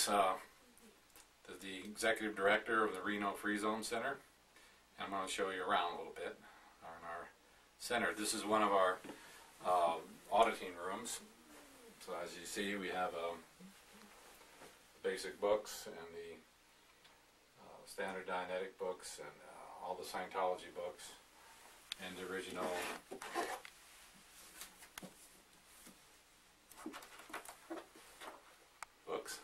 I'm the Executive Director of the Reno FZ Center, and I'm going to show you around a little bit in our center. This is one of our auditing rooms. So as you see, we have basic books and the standard Dianetic books and all the Scientology books and the original books,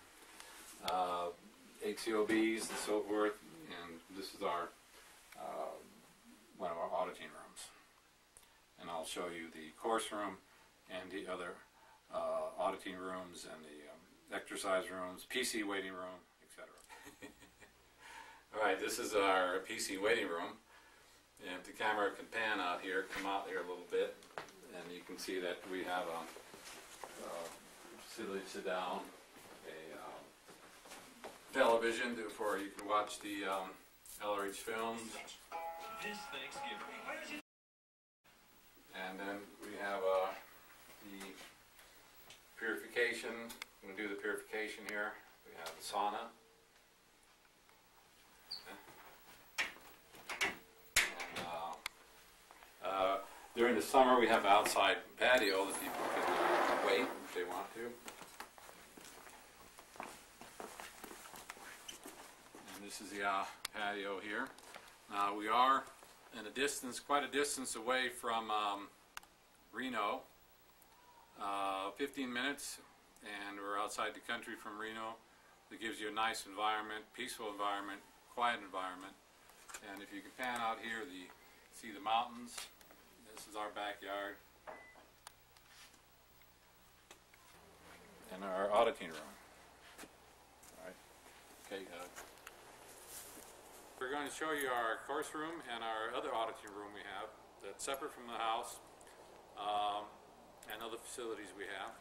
HCOBs and so forth, and this is our one of our auditing rooms. And I'll show you the course room and the other auditing rooms and the exercise rooms, PC waiting room, etc. Alright, this is our PC waiting room, and if the camera can pan out here, come out here a little bit, and you can see that we have a facility to sit down, a television for you can watch the LRH films, and then we have the purification. I'm going to do the purification here. We have the sauna. And, during the summer we have an outside patio that people can wait if they want to. And this is the patio here. We are in a distance, quite a distance away from Reno, 15 minutes, and we're outside the country from Reno. It gives you a nice environment, peaceful environment, quiet environment. And if you can pan out here, see the mountains. This is our backyard. And our auditing room. All right. Okay. We're going to show you our course room and our other auditing room we have that's separate from the house, and other facilities we have.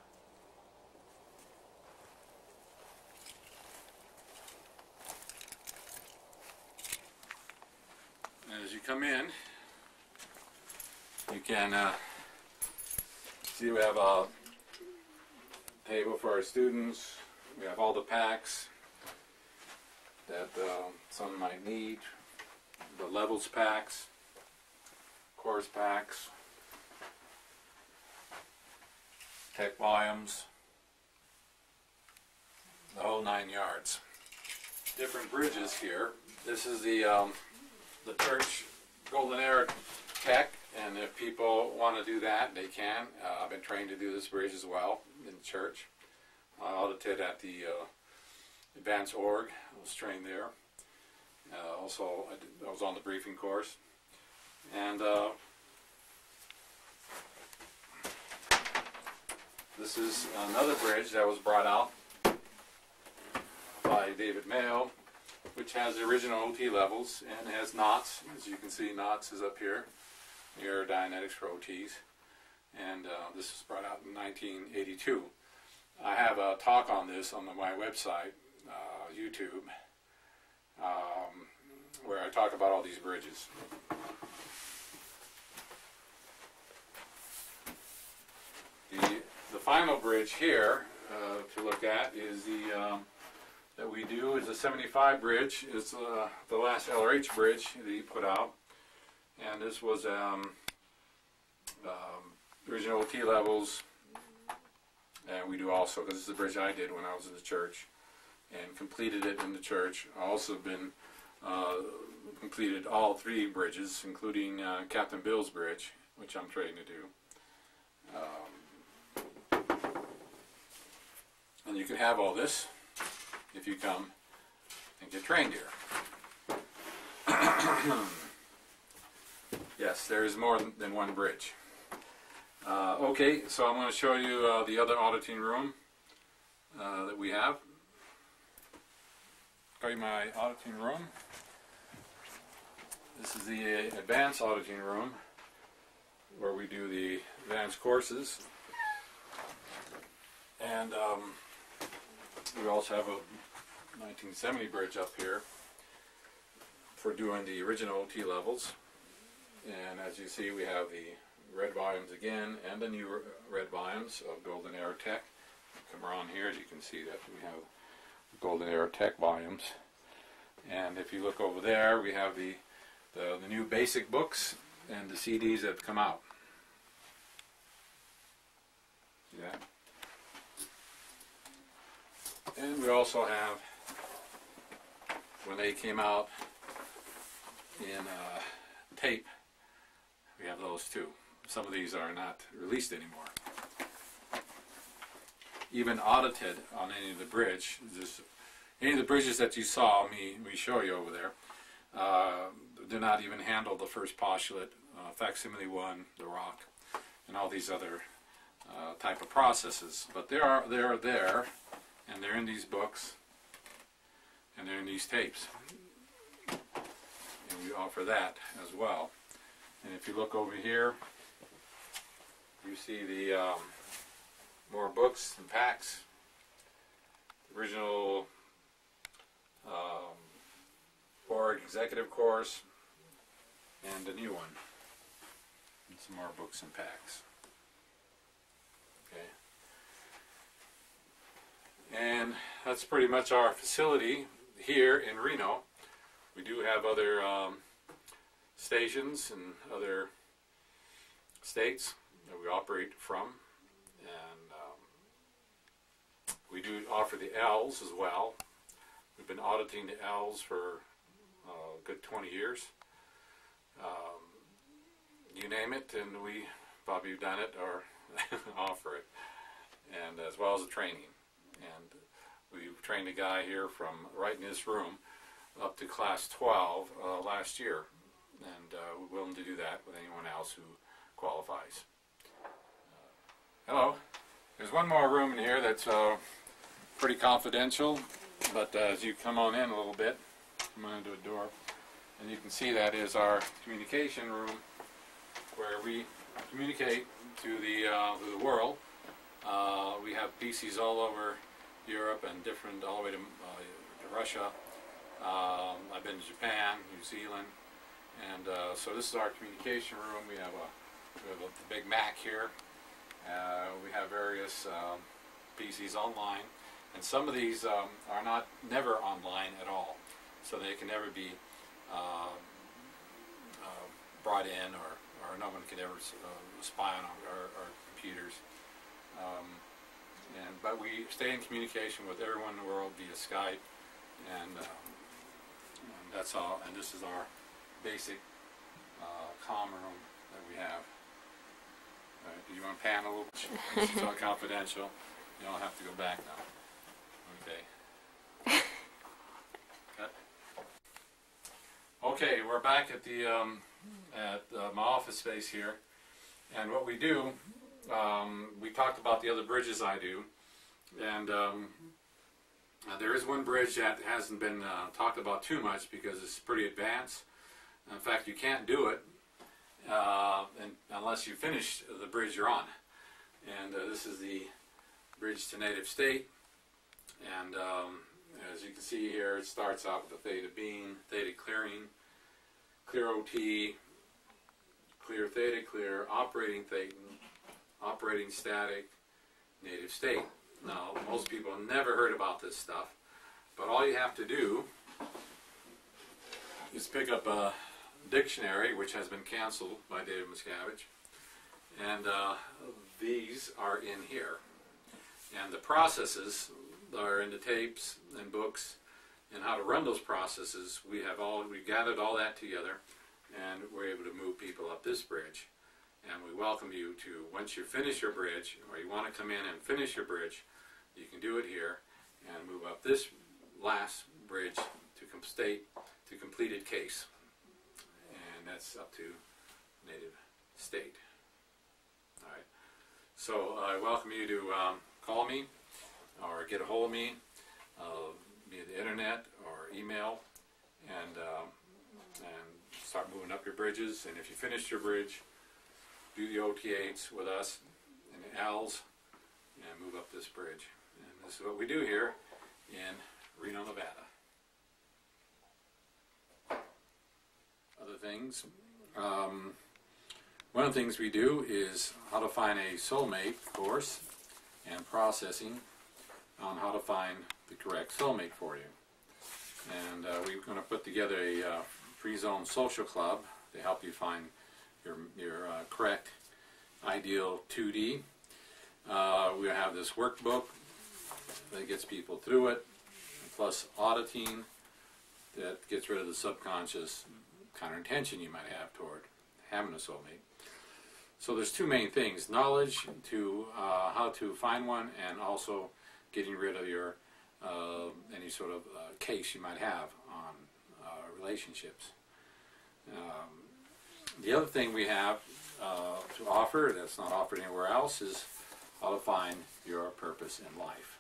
And as you come in, you can see we have a table for our students. We have all the packs that some might need, the levels packs, course packs, tech volumes, the whole 9 yards. Different bridges here. This is the church Golden Era Tech, and if people want to do that, they can. I've been trained to do this bridge as well in the church. I audited at the Advanced Org. I was trained there. Also, I was on the briefing course. And this is another bridge that was brought out by David Mayo, which has the original OT levels and has knots. As you can see, knots is up here. Here are Dianetics for OTs. And this was brought out in 1982. I have a talk on this on my website, YouTube, where I talk about all these bridges. The final bridge here to look at is that we do is a 75 bridge. It's the last LRH bridge that he put out, and this was original OT levels, and we do also, because this is the bridge I did when I was in the church and completed it in the church. I also been completed all 3 bridges, including Captain Bill's bridge, which I'm training to do. And you can have all this if you come and get trained here. Yes, there is more than one bridge. Okay, so I'm going to show you the other auditing room that we have. Show you my auditing room. This is the advanced auditing room where we do the advanced courses. And we also have a 1970 bridge up here. for doing the original OT levels. And as you see, we have the red volumes again and the new red volumes of Golden Era Tech. Come around here, as you can see that we have Golden Era Tech volumes. And if you look over there, we have the new basic books and the CDs that have come out. See that? And we also have, when they came out in tape, we have those too. Some of these are not released anymore. Even audited on any of the bridge, any of the bridges that you saw me show you over there, do not even handle the first postulate, facsimile 1, the rock, and all these other type of processes. But they're there, and they're in these books, and they're in these tapes. And we offer that as well. And if you look over here, you see the more books and packs. Original Org Executive Course, and a new one. And some more books and packs. Okay. And that's pretty much our facility here in Reno. We do have other stations in other states that we operate from, and we do offer the L's as well. We've been auditing the L's for a good 20 years. You name it, and we probably have done it or offer it, and as well as the training. And we've trained a guy here from right in this room up to class 12 last year, and we're willing to do that with anyone else who qualifies. Hello. There's one more room in here that's pretty confidential, but as you come on in a little bit, come on into a door, and you can see that is our communication room where we communicate to the world. We have PCs all over Europe and different, all the way to Russia. I've been to Japan, New Zealand, and so this is our communication room. We have a big Mac here. We have various PCs online, and some of these are never online at all, so they can never be brought in, or no one can ever spy on our computers. But we stay in communication with everyone in the world via Skype, and that's all. And this is our basic comm room that we have. Do you want to pan a little bit? It's all confidential. You don't have to go back now. Okay. Cut. Okay, we're back at the my office space here, and what we do, we talked about the other bridges I do, and there is one bridge that hasn't been talked about too much because it's pretty advanced. In fact, you can't do it unless you finish the bridge you're on. And this is the bridge to native state. And as you can see here, it starts out with the theta beam, theta clearing, clear OT, clear theta clear, operating theta, operating static, native state. Now, most people have never heard about this stuff, but all you have to do is pick up a dictionary, which has been canceled by David Miscavige, and these are in here. And the processes are in the tapes and books, and how to run those processes. We gathered all that together, and we're able to move people up this bridge. And we welcome you to, once you finish your bridge, or you want to come in and finish your bridge, you can do it here and move up this last bridge to completed case. And that's up to native state. All right. So I welcome you to call me or get a hold of me via the internet or email, and start moving up your bridges. And if you finish your bridge, do the OT8s with us and the L's, and move up this bridge. And this is what we do here in Reno, Nevada. things. One of the things we do is how to find a soulmate course and processing on how to find the correct soulmate for you. And we're going to put together a free zone social club to help you find your correct ideal 2D. We have this workbook that gets people through it, plus auditing that gets rid of the subconscious kind of intention you might have toward having a soulmate. So there's two main things: knowledge to how to find one, and also getting rid of your any sort of case you might have on relationships. The other thing we have to offer that's not offered anywhere else is how to find your purpose in life.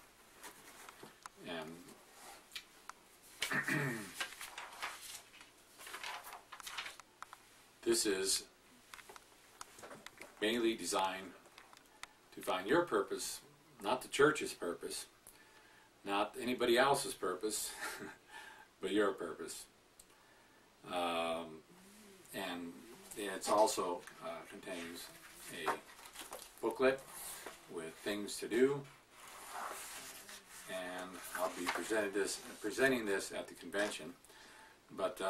And this is mainly designed to find your purpose, not the church's purpose, not anybody else's purpose, but your purpose. And it also contains a booklet with things to do, and I'll be presenting this at the convention. But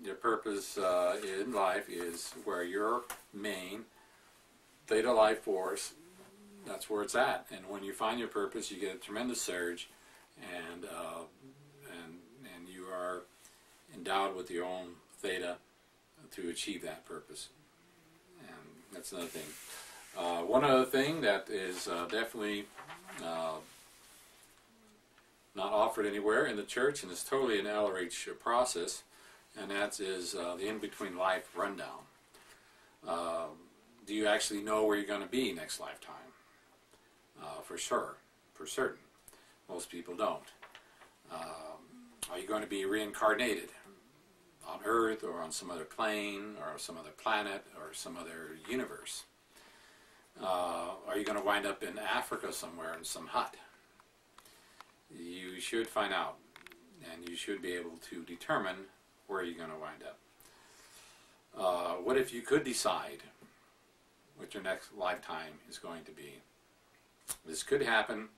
your purpose in life is where your main theta life force, that's where it's at. And when you find your purpose, you get a tremendous surge, and you are endowed with your own theta to achieve that purpose. And that's another thing. One other thing that is definitely not offered anywhere in the church, and it's totally an LRH process, and that is the in-between life rundown. Do you actually know where you're going to be next lifetime? For sure, for certain. Most people don't. Are you going to be reincarnated on Earth or on some other plane or some other planet or some other universe? Are you going to wind up in Africa somewhere in some hut? You should find out, and you should be able to determine where you're going to wind up. What if you could decide what your next lifetime is going to be? This could happen,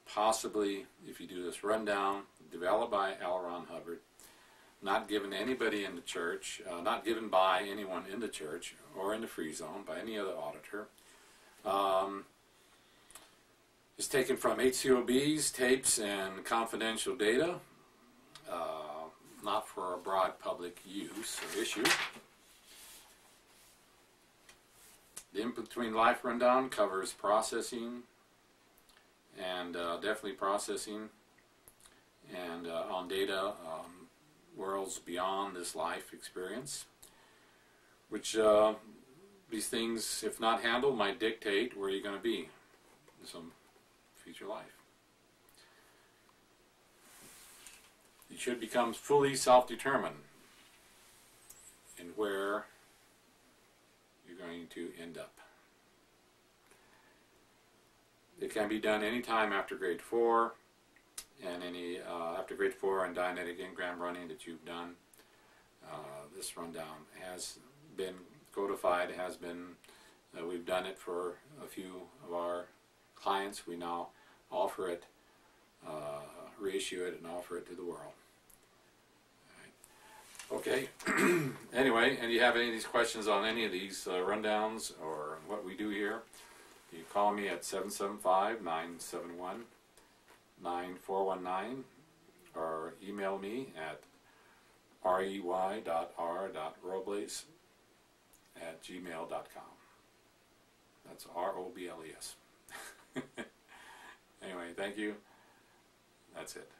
possibly, if you do this rundown, developed by L. Ron Hubbard, not given to anybody in the church, not given by anyone in the church or in the free zone, by any other auditor. It's taken from HCOBs, tapes, and confidential data, not for a broad public use or issue. The in-between life rundown covers processing, and definitely processing, and on data worlds beyond this life experience, which these things, if not handled, might dictate where you're going to be in some future life. You should become fully self-determined in where you're going to end up. It can be done anytime after grade 4, and any after grade 4 and Dianetic engram running that you've done. This rundown has been codified, we've done it for a few of our clients. We now offer it, reissue it, and offer it to the world. All right. Okay. Anyway, and you have any of these questions on any of these rundowns or what we do here, you call me at 775-971-9419 or email me at rey.r.robles@gmail.com. That's ROBLES. Anyway, thank you. That's it.